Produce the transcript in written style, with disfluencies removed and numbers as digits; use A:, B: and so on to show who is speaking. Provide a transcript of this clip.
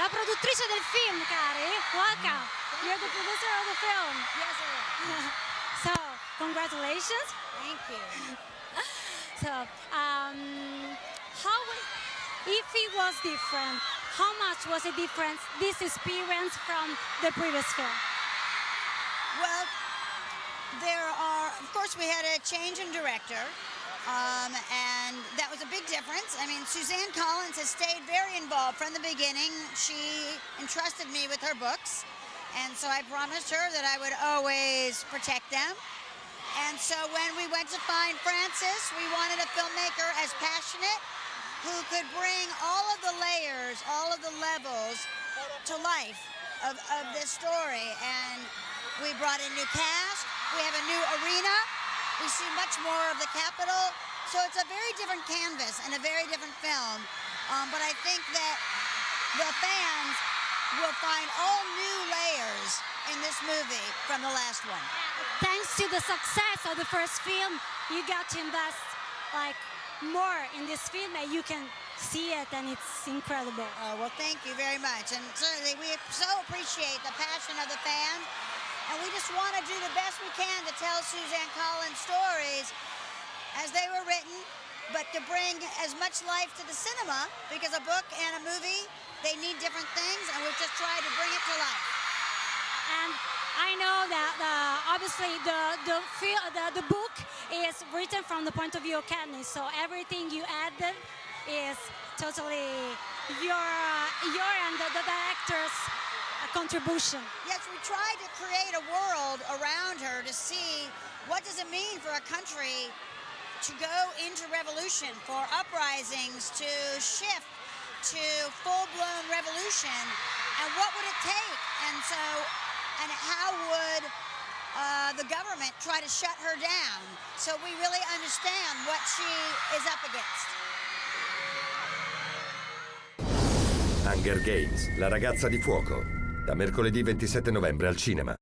A: la produttrice del film, cari. Welcome. You're the producer of the film.
B: Yes, I am.
A: So, congratulations.
B: Thank you.
A: So, how, if it was different, how much was it different, this experience from the previous film?
B: Well, of course, we had a change in director, and that was a big difference. I mean, Suzanne Collins has stayed very involved from the beginning. She entrusted me with her books, and so I promised her that I would always protect them. And so when we went to find Francis, we wanted a filmmaker as passionate, who could bring all of the layers, all of the levels to life of this story. And we brought in new cast, we have a new arena, we see much more of the Capitol. So it's a very different canvas and a very different film. But I think that the fans will find all new layers in this movie from the last one.
A: Thanks to the success of the first film, you got to invest like more in this film, and you can see it, and it's incredible.
B: Oh, well, thank you very much. And certainly we so appreciate the passion of the fans, and we just want to do the best we can to tell Suzanne Collins stories as they were written, but to bring as much life to the cinema, because a book and a movie, they need different things, and we've just tried to bring it to life.
A: And I know that obviously the book is written from the point of view of Katniss, so everything you added is totally your and the director's contribution.
B: Yes, we tried to create a world around her to see what does it mean for a country to go into revolution, for uprisings to shift to full-blown revolution, and what would it take? And how would the government try to shut her down? So we really understand what she is up against.
C: Hunger Games, la ragazza di fuoco, da mercoledì 27 novembre al cinema.